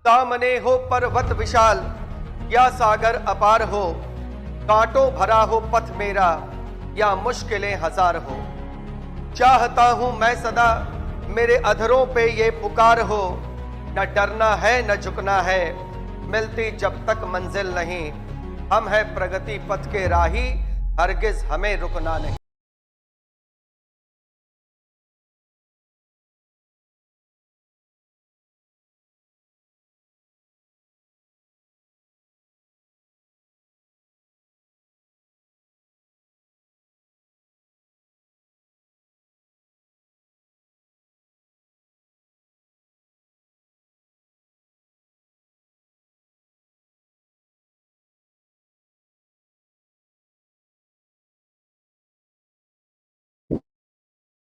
सामने हो पर्वत विशाल या सागर अपार हो, कांटों भरा हो पथ मेरा या मुश्किलें हजार हो। चाहता हूं मैं सदा मेरे अधरों पे ये पुकार हो, न डरना है न झुकना है, मिलती जब तक मंजिल नहीं। हम है प्रगति पथ के राही, हरगिज हमें रुकना नहीं।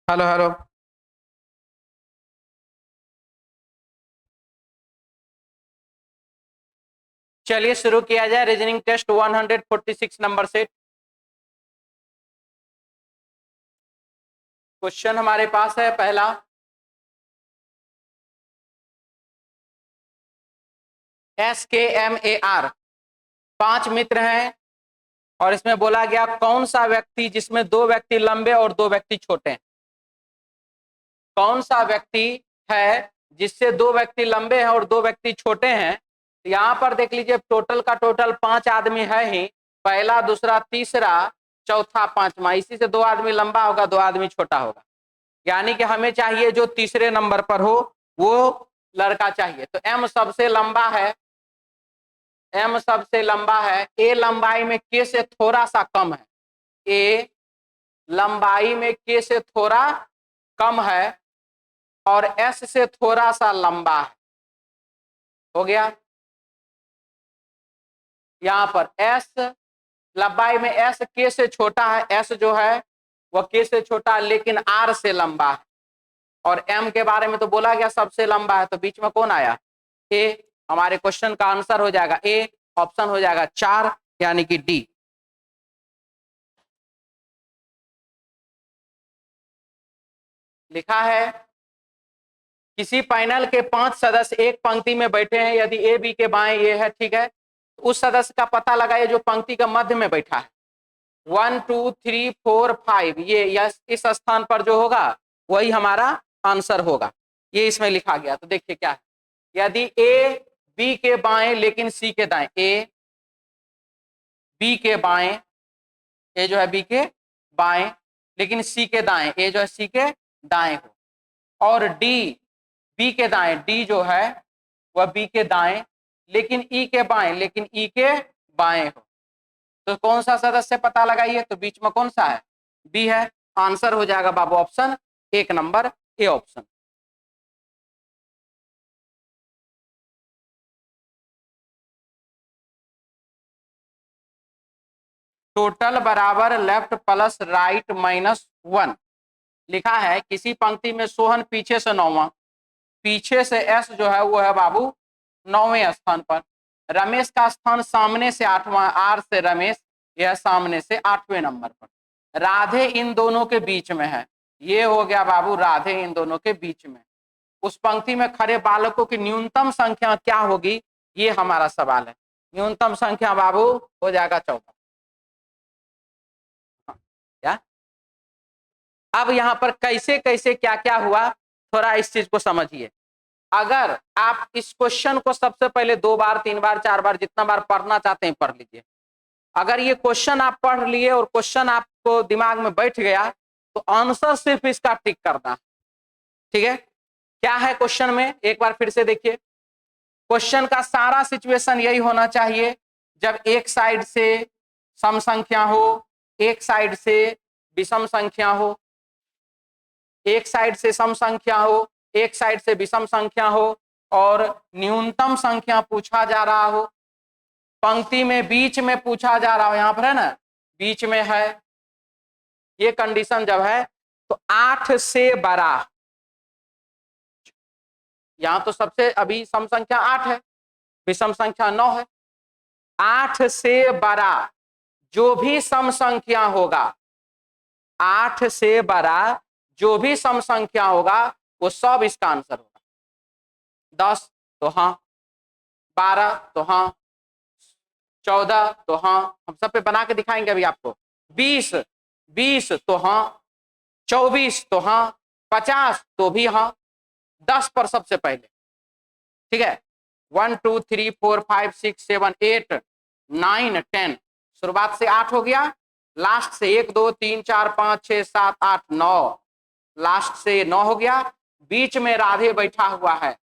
Hello hello. चलिए शुरू किया जाए रीजनिंग टेस्ट 146 नंबर से। क्वेश्चन हमारे पास है पहला, SKMAR 5 मित्र हैं और इसमें बोला गया कौन सा व्यक्ति जिसमें 2 व्यक्ति लंबे और 2 व्यक्ति छोटे हैं। कौन सा व्यक्ति है जिससे 2 व्यक्ति लंबे हैं और 2 व्यक्ति छोटे हैं। यहां पर देख लीजिए टोटल का टोटल 5 आदमी है ही, पहला दूसरा तीसरा चौथा पांचवा, इसी से 2 आदमी लंबा होगा 2 आदमी छोटा होगा, यानी कि हमें चाहिए जो तीसरे नंबर पर हो वो लड़का चाहिए। तो M सबसे लंबा है, M सबसे लंबा है, A लंबाई में K से थोड़ा सा कम है, A लंबाई में K से थोड़ा कम है और S से थोड़ा सा लंबा है। हो गया। यहां पर S लंबाई में S K से छोटा है, S जो है वह K से छोटा है लेकिन R से लंबा है। और M के बारे में तो बोला गया सबसे लंबा है, तो बीच में कौन आया? A। हमारे क्वेश्चन का आंसर हो जाएगा A, ऑप्शन हो जाएगा 4 यानी कि D। लिखा है किसी पैनल के 5 सदस्य एक पंक्ति में बैठे हैं, यदि ए बी के बाएं ये है, ठीक है, उस सदस्य का पता लगाइए जो पंक्ति के मध्य में बैठा है। 1 2 3 4 5 ये इस स्थान पर जो होगा वही हमारा आंसर होगा, ये इसमें लिखा गया। तो देखिए क्या है, यदि ए बी के बाएं लेकिन सी के दाएं, ए बी के बाएं, ए जो है बी के बाएं लेकिन सी के दाएं, ए जो है सी के दाएं हो, और डी बी के दाएं, डी जो है वह बी के दाएं लेकिन ई के बाएं, लेकिन ई के बाएं हो, तो कौन सा सदस्य पता लगाइए? तो बीच में कौन सा है? बी है। आंसर हो जाएगा बाबू option 1 number A option. Total बराबर लेफ्ट प्लस राइट -1। लिखा है किसी पंक्ति में सोहन पीछे से 9वां, पीछे से एस जो है वो है बाबू 9वें स्थान पर, रमेश का स्थान सामने से 8वां, आर से रमेश यह सामने से 8वें नंबर पर, राधे इन दोनों के बीच में है, ये हो गया बाबू राधे इन दोनों के बीच में। उस पंक्ति में खड़े बालकों की न्यूनतम संख्या क्या होगी, ये हमारा सवाल है। न्यूनतम संख्या बाबू हो जाएगा 14। क्या अब यहां पर कैसे कैसे क्या क्या हुआ थोड़ा इस चीज को समझिए। अगर आप इस क्वेश्चन को सबसे पहले 2 बार 3 बार 4 बार जितना बार पढ़ना चाहते हैं पढ़ लीजिए। अगर ये क्वेश्चन आप पढ़ लिए और क्वेश्चन आपको दिमाग में बैठ गया तो आंसर सिर्फ इसका टिक करना, ठीक है। क्या है क्वेश्चन में, एक बार फिर से देखिए। क्वेश्चन का सारा सिचुएशन यही होना चाहिए, जब एक साइड से सम संख्या हो, एक साइड से विषम संख्या हो, एक साइड से सम संख्या हो, एक साइड से विषम संख्या हो और न्यूनतम संख्या पूछा जा रहा हो, पंक्ति में बीच में पूछा जा रहा हो, यहां पर है ना बीच में है, ये कंडीशन जब है तो 8 से बड़ा, यहां तो सबसे अभी सम संख्या 8 है, विषम संख्या 9 है, 8 से बड़ा जो भी सम संख्या होगा, 8 से बड़ा जो भी सम संख्या होगा वो सब इसका आंसर होगा। 10 तो हाँ, 12 तो हाँ, 14 तो हाँ, हम सब पे बना के दिखाएंगे अभी आपको। 20 तो हाँ, 24 तो हाँ, 50 तो भी हाँ, 10 पर सबसे पहले। ठीक है, 1 2 3 4 5 6 7 8 9 10, शुरुआत से 8 हो गया, लास्ट से 1 2 3 4 5 6 7 8 9, लास्ट से 9 हो गया, बीच में राधे बैठा हुआ है,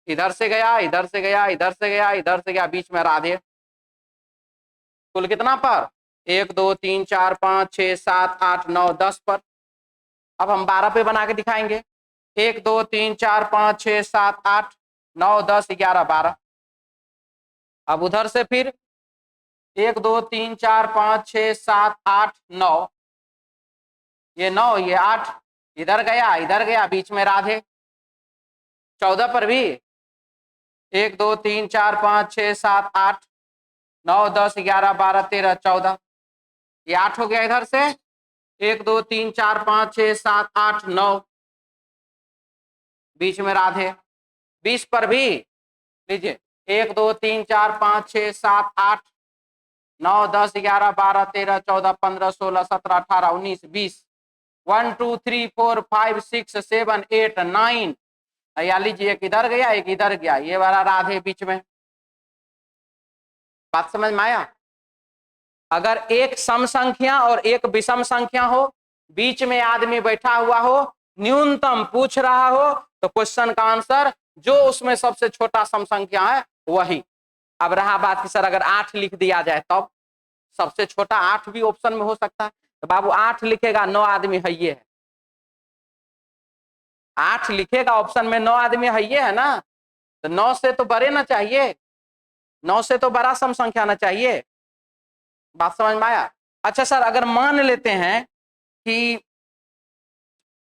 इधर से गया, इधर से गया, इधर से गया, इधर से गया, बीच में राधे। कुल कितना पर? 1 2 3 4 5 6 7 8 9 10 पर। अब हम 12 पे बना के दिखाएंगे। 1 2 3 4 5 6 7 8 9 10 11 12। अब उधर से फिर 1 2 3 4 5 6 7 8 9, ये 9 ये 8, इधर गया, बीच में राधे। 14 पर भी 1 2 3 4 5 6 7 8 9 10 11 12 13 14, ये 8 हो गया इधर से। 1 2 3 4 5 6 7 8 9, बीच में राधे। 20 पर भी लीजिए, 1 2 3 4 5 6 7 8 9 10 11 12 13 14 15 16 17 18 19 20, 1 2 3 4 5 6 7 8 9, या लीजिए एक इधर गया, एक इधर गया, ये वाला राधे बीच में। बात समझ में आया? अगर एक सम संख्या और एक विषम संख्या हो, बीच में आदमी बैठा हुआ हो, न्यूनतम पूछ रहा हो, तो क्वेश्चन का आंसर जो उसमें सबसे छोटा सम संख्या है वही। अब रहा बात कि सर अगर 8 लिख दिया जाए तब, सबसे छोटा 8 भी ऑप्शन में हो सकता है, तो बाबू 8 लिखेगा 9 आदमी है, ये है 8 लिखेगा ऑप्शन में 9 आदमी है, ये है ना, तो 9 से तो बड़े ना चाहिए, 9 से तो बड़ा सम संख्या ना चाहिए। बात समझ में आया? अच्छा सर अगर मान लेते हैं कि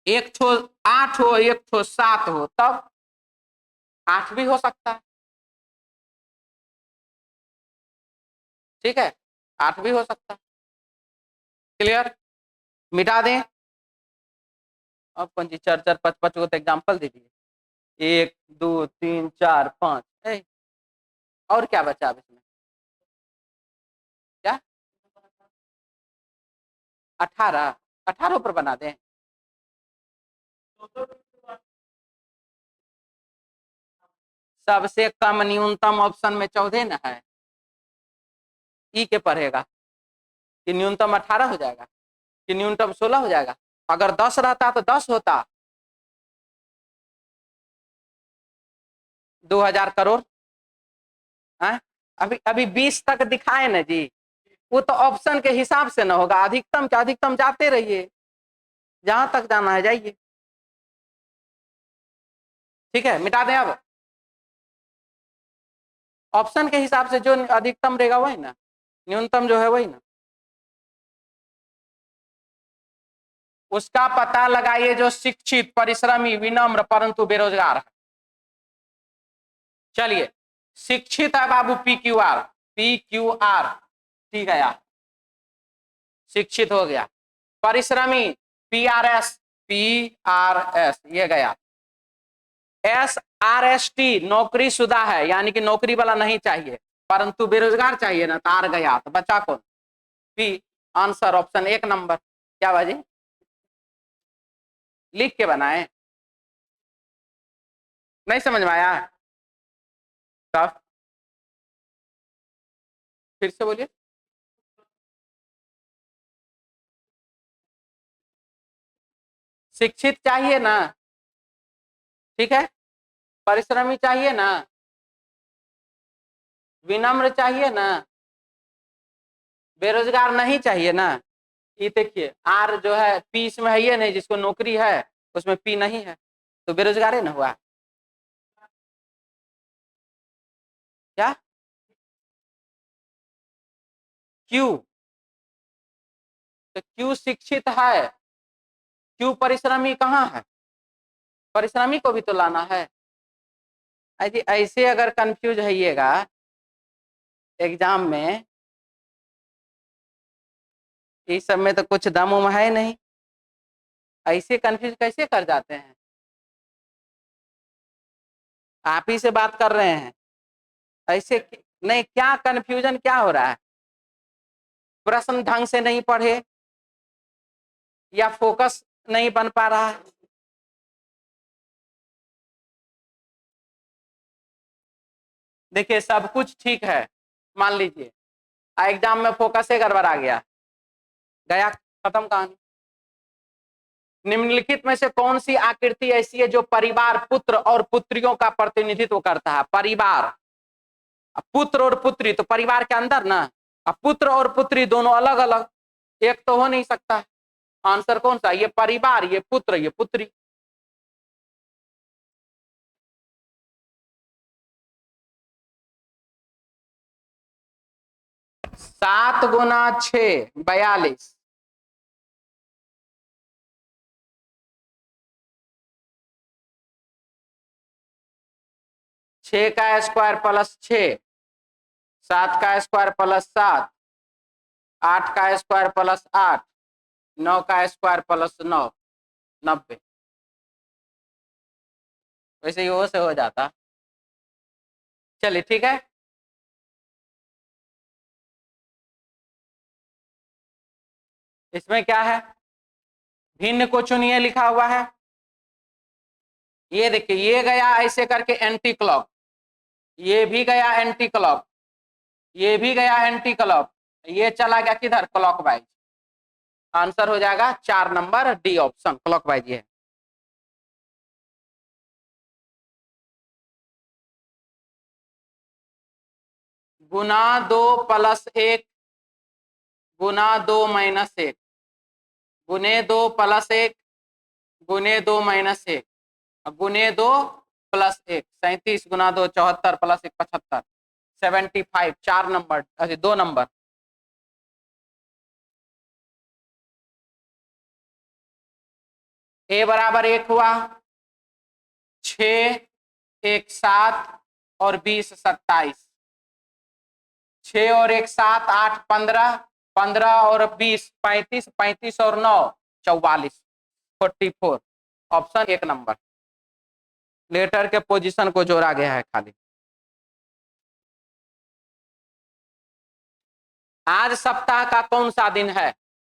एक ठो 8 हो, एक ठो 7 हो, तब 8 भी हो सकता है। ठीक है, 8 भी हो सकता है। क्लियर? मिटा दें। अब कौन सी 4 4 5 5 को तो एग्जाम्पल दे दिए, 1 2 3 4 5, और क्या बचा अब इसमें? क्या 18? 18 पर बना दें। सबसे कम न्यूनतम ऑप्शन में 14 न है, ई के पढ़ेगा कि न्यूनतम 18 हो जाएगा कि न्यूनतम 16 हो जाएगा। अगर 10 रहता तो 10 होता, 2000 करोड़ है। अभी अभी 20 तक दिखाए ना जी, वो तो ऑप्शन के हिसाब से ना होगा, अधिकतम के अधिकतम जाते रहिए, जहां तक जाना है जाइए। ठीक है, मिटा दें। अब ऑप्शन के हिसाब से जो अधिकतम रहेगा वही ना, न्यूनतम जो है वही ना, उसका पता लगाइए जो शिक्षित, परिश्रमी, विनम्र परंतु बेरोजगार है। चलिए, शिक्षित है बाबू PQR, PQR, ठीक है यार, शिक्षित हो गया। परिश्रमी PRS, PRS, ये गया। SRST नौकरी शुदा है, यानी कि नौकरी वाला नहीं चाहिए, परंतु बेरोजगार चाहिए ना, तार गया, तो बचा कौन? P। Answer option 1 number. क्या बाजी? लिख के बनाए? नहीं समझ में आया? तब फिर से बोलिए। शिक्षित चाहिए ना, ठीक है, परिश्रमी चाहिए ना, विनम्र चाहिए ना, बेरोजगार नहीं चाहिए ना। ये देखिए आर जो है पी इसमें है ये नहीं, जिसको नौकरी है उसमें पी नहीं है, तो बेरोजगार है ना हुआ। क्या क्यू? तो क्यू शिक्षित है, क्यू परिश्रमी कहाँ है? परिश्रमी को भी तो लाना है। अजी ऐसे अगर कंफ्यूज होइएगा एग्जाम में, इस सब में तो कुछ दम उम है नहीं, ऐसे कंफ्यूज कैसे कर जाते हैं? आप ही से बात कर रहे हैं, ऐसे नहीं, क्या कंफ्यूजन क्या हो रहा है? प्रश्न ढंग से नहीं पढ़े या फोकस नहीं बन पा रहा है? देखिए सब कुछ ठीक है, मान लीजिए एग्जाम में फोकस से गड़बड़ा गया, गया खत्म कहानी। निम्नलिखित में से कौन सी आकृति ऐसी है जो परिवार, पुत्र और पुत्रियों का प्रतिनिधित्व करता है? परिवार, पुत्र और पुत्री, तो परिवार के अंदर ना, अब पुत्र और पुत्री दोनों अलग अलग, एक तो हो नहीं सकता। आंसर कौन सा? ये परिवार, ये पुत्र, ये पुत्री। 7 गुना 6 42, 6 का स्क्वायर प्लस 6, 7 का स्क्वायर प्लस 7, 8 का स्क्वायर प्लस 8, 9 का स्क्वायर प्लस 9, 90। वैसे ही वो से हो जाता। चलिए ठीक है, इसमें क्या है? भिन्न को चुनिए लिखा हुआ है। ये देखिए, ये गया ऐसे करके एंटी क्लॉक, ये भी गया एंटी क्लॉक, ये भी गया एंटी क्लॉक, ये चला गया किधर? क्लॉकवाइज। आंसर हो जाएगा 4 नंबर डी ऑप्शन, क्लॉकवाइज ये है। गुना 2 प्लस 1 गुना 2 माइनस 1 गुने 2 प्लस 1 गुने 2 माइनस 1 गुने 2 प्लस 1, 37 गुना 2 74 प्लस 1 75, 75, 4 नंबर, अच्छा 2 नंबर। ए बराबर 1 हुआ, 6 1 7 और 20 27, 6 और 1 7 8 15, 15 और 20 35, 35 और 9 44, 44। Option 1 number. लेटर के पोजीशन को जोड़ा गया है खाली। आज सप्ताह का कौन सा दिन है?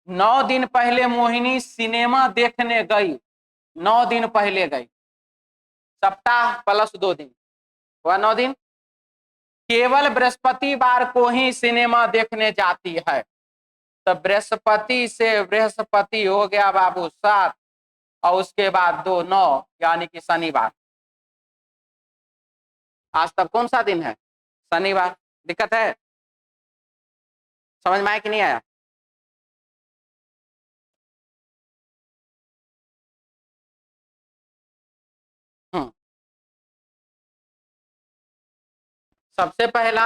9 दिन पहले मोहिनी सिनेमा देखने गई, 9 दिन पहले गई, सप्ताह प्लस 2 दिन वह 9 दिन। केवल बृहस्पतिवार को ही सिनेमा देखने जाती है, तो बृहस्पति से बृहस्पति हो गया बाबू 7 और उसके बाद 2 9, यानी कि शनिवार। आज तक कौन सा दिन है? शनिवार। दिक्कत है? समझ में आया कि नहीं आया? सबसे पहला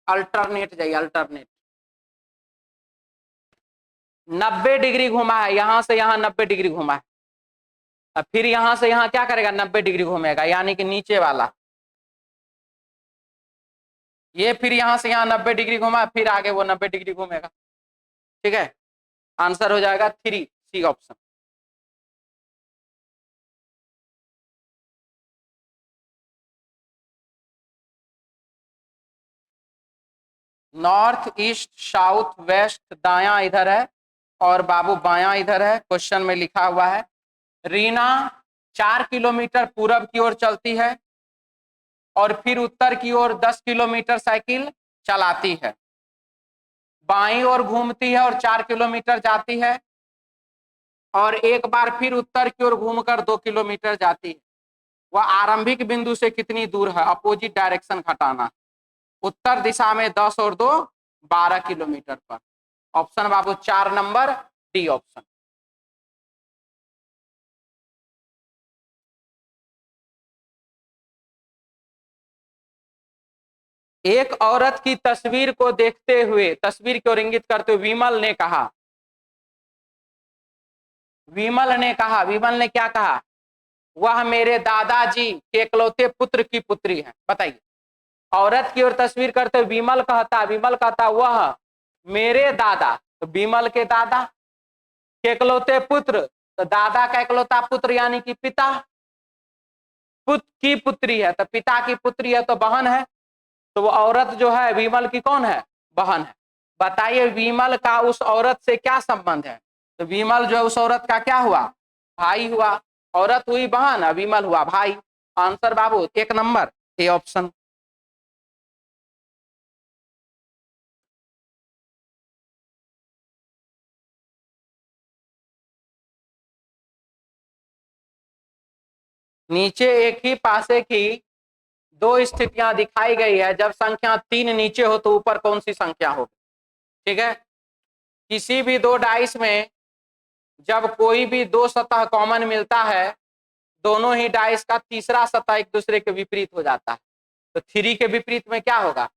अल्टरनेट जाइए, अल्टरनेट 90 डिग्री घुमा है, यहां से यहां 90 डिग्री घुमा है, अब फिर यहां से यहां क्या करेगा? 90 डिग्री घूमेगा, यानी कि नीचे वाला ये, फिर यहां से यहां 90 डिग्री घुमा, फिर आगे वो 90 डिग्री घूमेगा। ठीक है, आंसर हो जाएगा 3 C option. North east south west दायां इधर है और बाबू बायां इधर है, क्वेश्चन में लिखा हुआ है। रीना 4 किलोमीटर पूरब की ओर चलती है और फिर उत्तर की ओर 10 किलोमीटर साइकिल चलाती है, बाईं ओर घूमती है और 4 किलोमीटर जाती है और एक बार फिर उत्तर की ओर घूमकर 2 किलोमीटर जाती है। वह आरंभिक बिंदु से कितनी दूर है? अपोजिट डायरेक्शन घटाना। उत्तर दिशा में 10 और 2 12 किलोमीटर पर। ऑप्शन बाबू 4 नंबर डी ऑप्शन। एक औरत की तस्वीर को देखते हुए, तस्वीर को इंगित करते हुए विमल ने कहा, विमल ने कहा, विमल ने क्या कहा? वह मेरे दादाजी के इकलौते पुत्र की पुत्री है। बताइए, औरत की ओर तस्वीर करते हुए विमल कहता, विमल कहता वह मेरे दादा, तो विमल के दादा के इकलौते पुत्र, तो दादा का इकलौता पुत्र यानी कि पिता, पुत्र की पुत्री है, तो पिता की पुत्री है तो बहन है, तो वो औरत जो है विमल की कौन है, बहन है। बताइए विमल का उस औरत से क्या संबंध है, तो विमल जो है उस औरत का क्या हुआ, भाई हुआ। औरत हुई बहन, विमल हुआ भाई। Answer Babu 1 number A option. नीचे एक ही पासे की दो स्थितियां दिखाई गई है, जब संख्या 3 नीचे हो तो ऊपर कौन सी संख्या होगी। ठीक है, किसी भी दो डाइस में जब कोई भी दो सतह कॉमन मिलता है, दोनों ही डाइस का तीसरा सतह एक दूसरे के विपरीत हो जाता है, तो 3 के विपरीत में क्या होगा,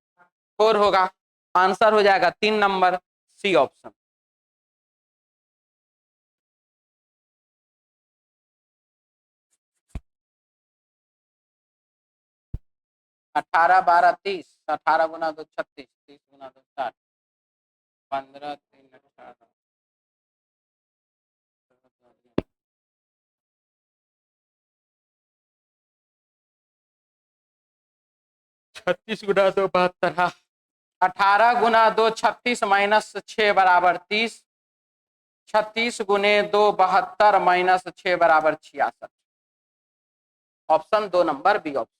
4 होगा। आंसर हो जाएगा 3 नंबर सी ऑप्शन। अठारह 12 30, 18 गुना 2 36, 30 गुना 2 60, 15 3 18, 36 गुना 2 72, 18 गुना 2 36 माइनस 6 बराबर 30, 36 गुने 2 72 माइनस 6 बराबर 66। Option 2 number B option.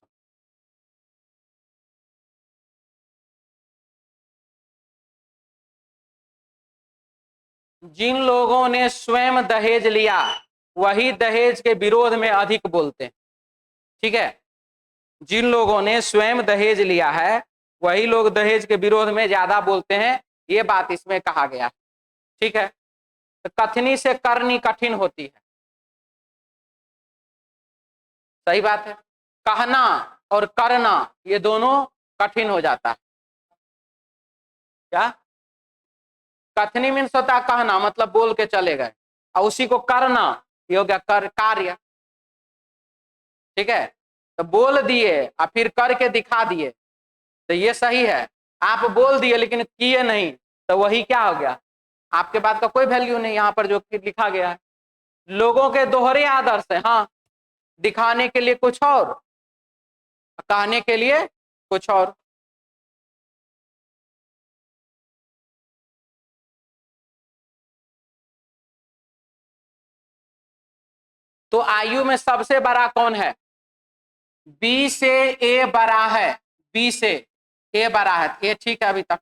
जिन लोगों ने स्वयं दहेज लिया वही दहेज के विरोध में अधिक बोलते हैं। ठीक है, जिन लोगों ने स्वयं दहेज लिया है वही लोग दहेज के विरोध में ज्यादा बोलते हैं, ये बात इसमें कहा गया है। ठीक है, तो कथनी से करनी कठिन होती है, सही बात है। कहना और करना ये दोनों कठिन हो जाता है। क्या कथनी मीन्स होता है कहना, मतलब बोल के चले गए, और उसी को करना ये हो गया कर कार्य। ठीक है, तो बोल दिए और फिर करके दिखा दिए, तो ये सही है। आप बोल दिए लेकिन किए नहीं, तो वही क्या हो गया, आपके बात का कोई वैल्यू नहीं यहाँ पर जो लिखा गया है। लोगों के दोहरे आदर्श है, हाँ, दिखाने के लिए कुछ और, कहने के लिए कुछ और। तो आयु में सबसे बड़ा कौन है, बी से ए बड़ा है, बी से ए बड़ा है, ये ठीक है अभी तक,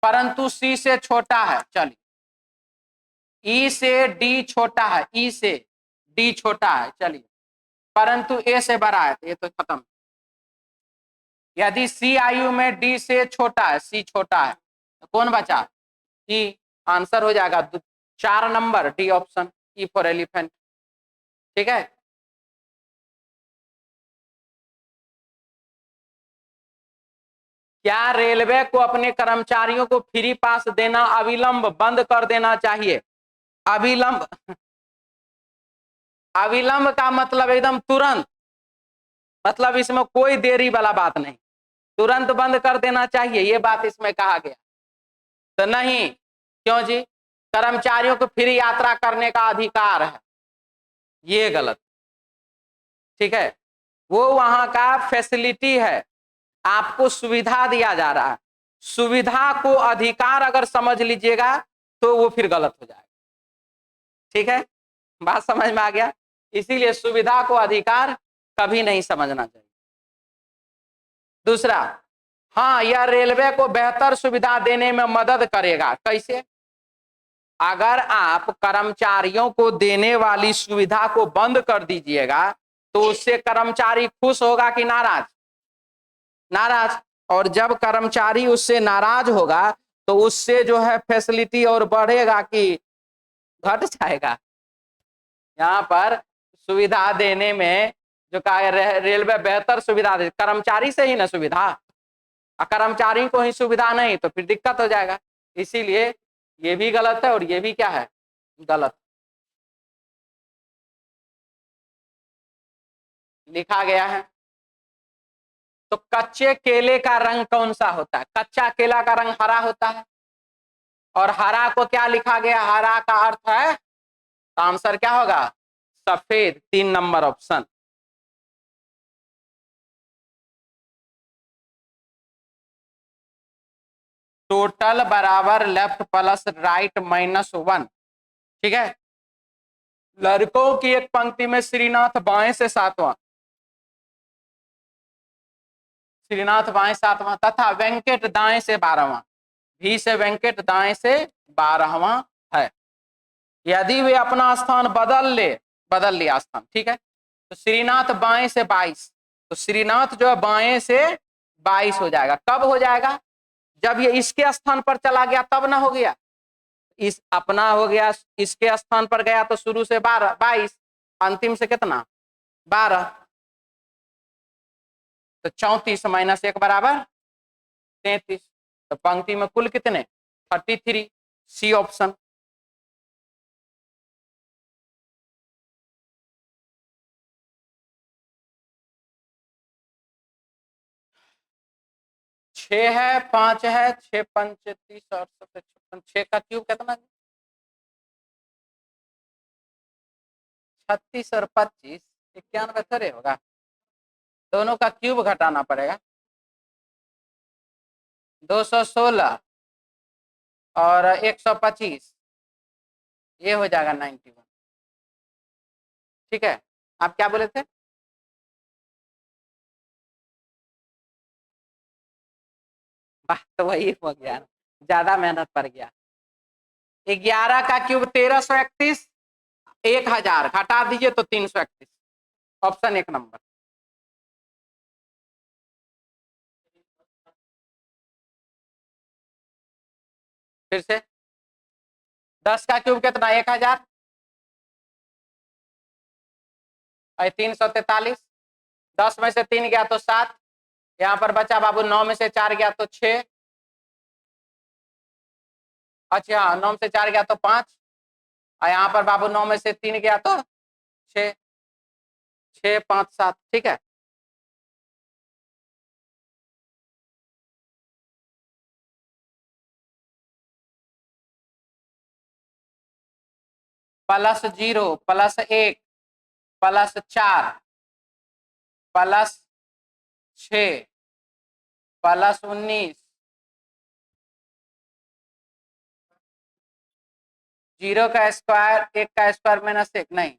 परंतु सी से छोटा है। चलिए, ई से डी छोटा है, ई से डी छोटा है, चलिए, परंतु ए से बड़ा है, तो ये तो खत्म। यदि सी आयु में डी से छोटा है, सी छोटा है, तो कौन बचा, ई। आंसर हो जाएगा 4 number D option, E for elephant. ठीक है, क्या रेलवे को अपने कर्मचारियों को फ्री पास देना अविलंब बंद कर देना चाहिए। अविलंब, अविलंब का मतलब एकदम तुरंत, मतलब इसमें कोई देरी वाला बात नहीं, तुरंत बंद कर देना चाहिए, ये बात इसमें कहा गया। तो नहीं, क्यों जी, कर्मचारियों को फ्री यात्रा करने का अधिकार है, ये गलत। ठीक है, वो वहां का फैसिलिटी है, आपको सुविधा दिया जा रहा है, सुविधा को अधिकार अगर समझ लीजिएगा तो वो फिर गलत हो जाएगा। ठीक है, बात समझ में आ गया, इसीलिए सुविधा को अधिकार कभी नहीं समझना चाहिए। दूसरा, हाँ, यह रेलवे को बेहतर सुविधा देने में मदद करेगा। कैसे, अगर आप कर्मचारियों को देने वाली सुविधा को बंद कर दीजिएगा तो उससे कर्मचारी खुश होगा कि नाराज, नाराज। और जब कर्मचारी उससे नाराज होगा तो उससे जो है फैसिलिटी और बढ़ेगा कि घट जाएगा। यहाँ पर सुविधा देने में जो कहा रेलवे बेहतर सुविधा दे, कर्मचारी से ही ना सुविधा, और कर्मचारी को ही सुविधा नहीं तो फिर दिक्कत हो जाएगा। इसीलिए ये भी गलत है और ये भी क्या है, गलत लिखा गया है। तो कच्चे केले का रंग कौन सा होता है, कच्चा केला का रंग हरा होता है, और हरा को क्या लिखा गया, हरा का अर्थ है, तो आंसर क्या होगा, सफेद, 3 नंबर ऑप्शन। टोटल बराबर लेफ्ट प्लस राइट -1। ठीक है, लड़कों की एक पंक्ति में श्रीनाथ बाएं से 7वां, श्रीनाथ बाएं 7वां तथा वेंकट दाएं से 12वां, भी से वेंकट दाएं से 12वां है। यदि वे अपना स्थान बदल लिया स्थान, ठीक है, तो श्रीनाथ बाएं से 22, तो श्रीनाथ जो है बाएं से 22 हो जाएगा। कब हो जाएगा? जब ये इसके स्थान पर चला गया तब ना हो गया, इस अपना हो गया, इसके स्थान पर गया तो शुरू से 22, अंतिम से कितना 12, तो 34 - 1 बराबर 33। तो पंक्ति में कुल कितने 33, सी ऑप्शन। छह है, 5 है, 6 5 30 और 56, 6 का क्यूब कितना 36 और 25 91 थोड़े होगा, दोनों का क्यूब घटाना पड़ेगा। 216 और 125, ये हो जाएगा 91। ठीक है, आप क्या बोले थे? बात तो वही हो गया, ज्यादा मेहनत पड़ गया। 11 का क्यूब 1331, 1000 घटा दीजिए तो 331, ऑप्शन 1 नंबर। फिर से 10 का क्यूब कितना 1000 और 343, 10 में से 3 गया तो 7, यहाँ पर बचा बाबू 9 में से 4 गया तो 6, अच्छा 9 में से 4 गया तो 5, और यहाँ पर बाबू 9 में से 3 गया तो 6, 6 5 7। ठीक है, +0 +1 +4 +6 +19, 0 का स्क्वायर 1 का स्क्वायर -1 नहीं,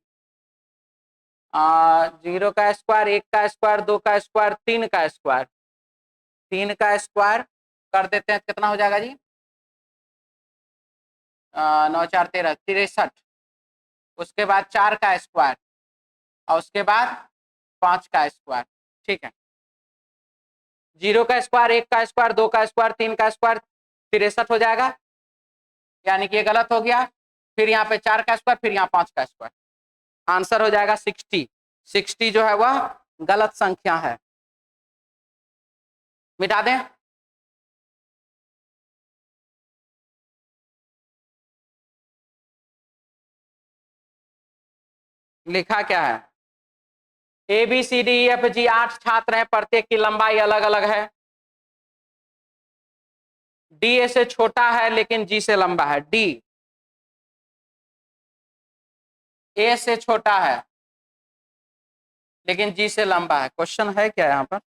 0 का स्क्वायर 1 का स्क्वायर 2 का स्क्वायर 3 का स्क्वायर, 3 का स्क्वायर कर देते हैं, कितना हो जाएगा जी 9 4 13 63, उसके बाद 4 का स्क्वायर और उसके बाद 5 का स्क्वायर। ठीक है, 0 का स्क्वायर 1 का स्क्वायर 2 का स्क्वायर 3 का स्क्वायर 63 हो जाएगा, यानी कि ये गलत हो गया। फिर यहाँ पे 4 का स्क्वायर, फिर यहाँ 5 का स्क्वायर, आंसर हो जाएगा 60। 60 जो है वह गलत संख्या है, मिटा दें। लिखा क्या है? ABCDEFG 8 छात्र हैं, प्रत्येक की लंबाई अलग अलग है। D A से छोटा है लेकिन G से लंबा है। D A से छोटा है लेकिन G से लंबा है। क्वेश्चन है क्या यहाँ पर?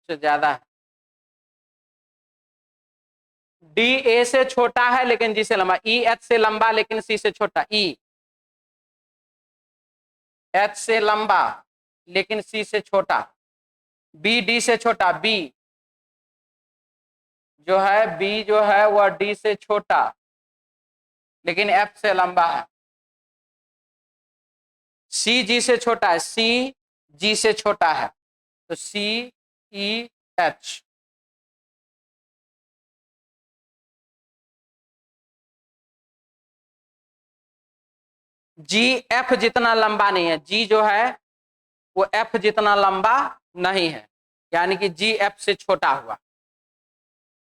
ज्यादा है। D A से छोटा है लेकिन G से लंबा, E H से लंबा लेकिन C से छोटा, E H से लंबा लेकिन C से छोटा, B D से छोटा, B जो है वह D से छोटा लेकिन F से लंबा है। C G से छोटा है, C G से छोटा है, तो C E H। G F जितना लंबा नहीं है, G जो है वो F जितना लंबा नहीं है, यानी कि G F से छोटा हुआ।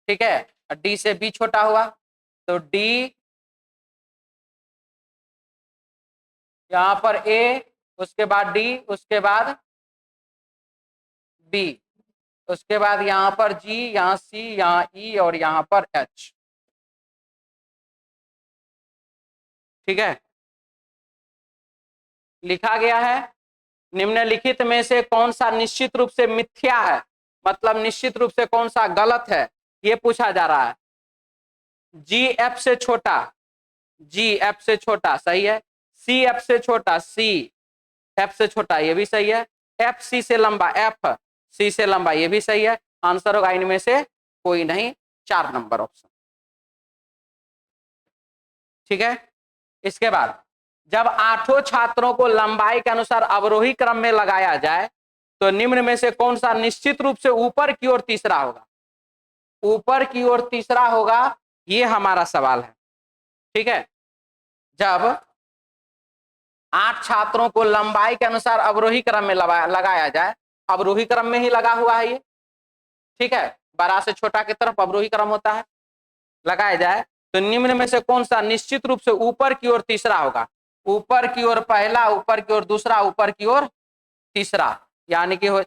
ठीक है, और D से B छोटा हुआ, तो D यहां पर A, उसके बाद D, उसके बाद B, उसके बाद यहां पर G, यहां C, यहां E और यहां पर H। ठीक है, लिखा गया है निम्नलिखित में से कौन सा निश्चित रूप से मिथ्या है? मतलब निश्चित रूप से कौन सा गलत है ये पूछा जा रहा है। जी एफ से छोटा, जी एफ से छोटा सही है। सी एफ से छोटा, सी एफ से छोटा ये भी सही है। एफ सी से लंबा, एफ सी से लंबा ये भी सही है। आंसर होगा इनमें से कोई नहीं, 4 नंबर ऑप्शन। ठीक है। इसके बाद जब 8 छात्रों को लंबाई के अनुसार अवरोही क्रम में लगाया जाए तो निम्न में से कौन सा निश्चित रूप से ऊपर की ओर तीसरा होगा? ऊपर की ओर तीसरा होगा, ये हमारा सवाल है। ठीक है। जब 8 छात्रों को लंबाई के अनुसार अवरोही क्रम में लगाया जाए, अवरोही क्रम में ही लगा हुआ है ये। ठीक है, बड़ा से छोटा की तरफ अवरोही क्रम होता है, लगाया जाए तो निम्न में से कौन सा निश्चित रूप से ऊपर की ओर तीसरा होगा? ऊपर की ओर पहला, ऊपर की ओर दूसरा, ऊपर की ओर तीसरा, यानी कि हो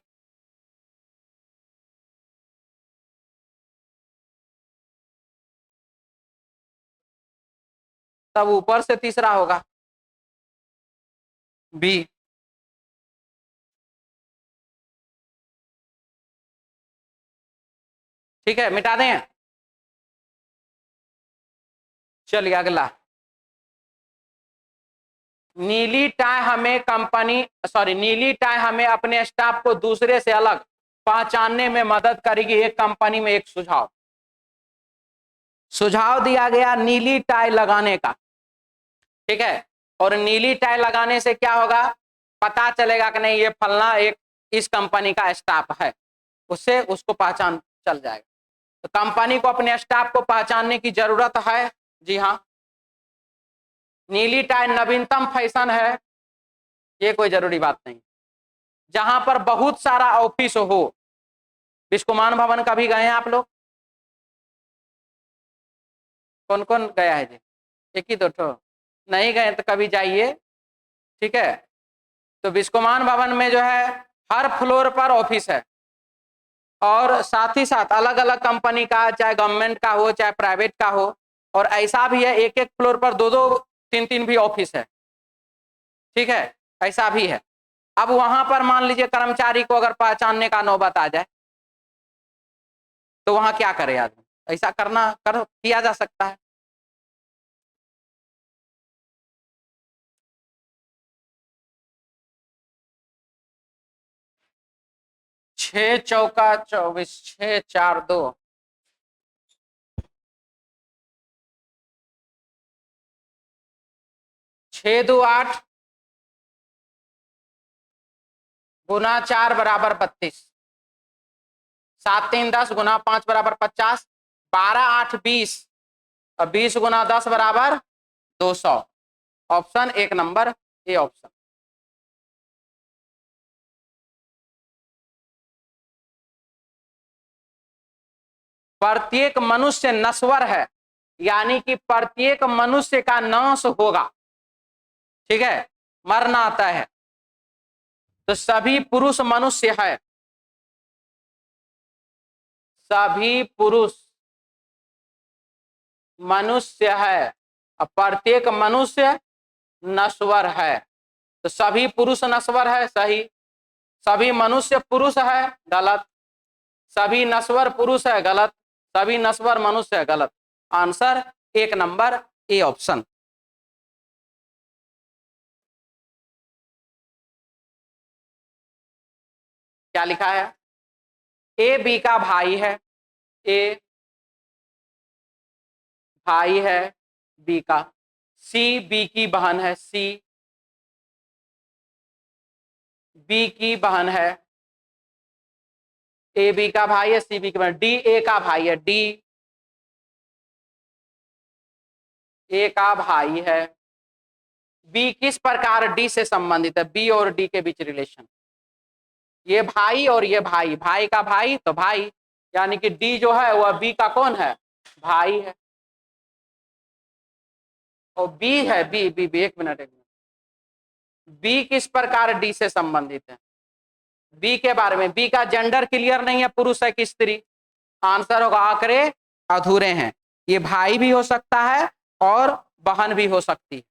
तब ऊपर से तीसरा होगा, बी। ठीक है, मिटा दें। चलिए अगला, नीली टाई हमें नीली टाई हमें अपने स्टाफ को दूसरे से अलग पहचानने में मदद करेगी। एक कंपनी में एक सुझाव दिया गया नीली टाई लगाने का। ठीक है, और नीली टाई लगाने से क्या होगा? पता चलेगा कि नहीं ये फलना एक इस कंपनी का स्टाफ है, उससे उसको पहचान चल जाएगा। तो कंपनी को अपने स्टाफ को पहचानने की जरूरत है। जी हाँ, नीली टाई नवीनतम फैशन है, ये कोई जरूरी बात नहीं। जहां पर बहुत सारा ऑफिस हो, बिस्कुमान भवन कभी गए हैं आप लोग? कौन कौन गया है जी? एक ही दो ठो, नहीं गए तो कभी जाइए। ठीक है, तो बिस्कुमान भवन में जो है हर फ्लोर पर ऑफिस है, और साथ ही साथ अलग अलग कंपनी का, चाहे गवर्नमेंट का हो चाहे प्राइवेट का हो, और ऐसा भी है एक एक फ्लोर पर 2-2 3-3 भी ऑफिस है। ठीक है, ऐसा भी है। अब वहां पर मान लीजिए कर्मचारी को अगर पहचानने का नौबत आ जाए तो वहां क्या करे आदमी? ऐसा किया जा सकता है। छह चौका 24, 6 4 2, 6 2 8 गुना 4 बराबर 32, 7 3 10 गुना 5 बराबर 50, 12 8 20 और 20 गुना 10 बराबर 200। Option 1 number A option. प्रत्येक मनुष्य नश्वर है, यानी कि प्रत्येक मनुष्य का नाश होगा। ठीक है, मरना आता है, तो सभी पुरुष मनुष्य है, सभी पुरुष मनुष्य है, और प्रत्येक मनुष्य नश्वर है। तो सभी पुरुष नश्वर है, सही। सभी मनुष्य पुरुष है, गलत। सभी नश्वर पुरुष है, गलत। सभी नश्वर मनुष्य है, गलत। Answer 1 number A option. क्या लिखा है? ए बी का भाई है, ए भाई है बी का। सी बी की बहन है, सी बी की बहन है। ए बी का भाई है, सी बी की बहन। डी ए का भाई है, डी ए का भाई है। बी किस प्रकार डी से संबंधित है? बी और डी के बीच रिलेशन, ये भाई और ये भाई, भाई का भाई तो भाई, यानी कि डी जो है वह बी का कौन है? भाई है। और बी है, बी बी बी, एक मिनट। बी किस प्रकार डी से संबंधित है? बी के बारे में, बी का जेंडर क्लियर नहीं है, पुरुष है कि स्त्री। आंसर होगा आंकड़े अधूरे हैं। ये भाई भी हो सकता है और बहन भी हो सकती है।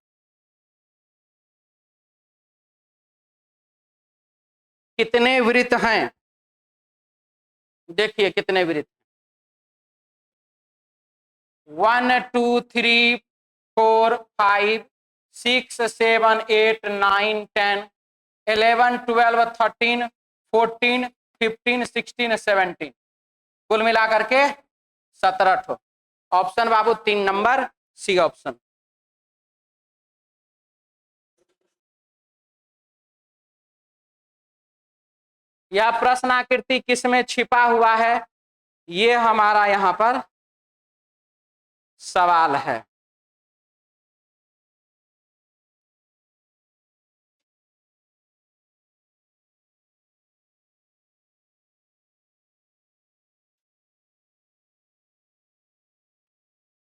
कितने वृत्त हैं? देखिए कितने वृत्त, 1 2 3 4 5 6 7 8 9 10 11 12 13 14 15 16 17, कुल मिलाकर के 17 ठो। ऑप्शन बाबू 3 नंबर सी ऑप्शन। यह प्रश्न आकृति किसमें छिपा हुआ है, ये हमारा यहां पर सवाल है।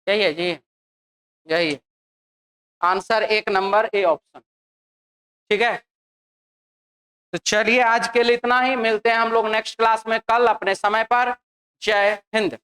यही है जी, यही है आंसर, 1 नंबर ए ऑप्शन। ठीक है, तो चलिए आज के लिए इतना ही, मिलते हैं हम लोग नेक्स्ट क्लास में कल अपने समय पर। जय हिंद।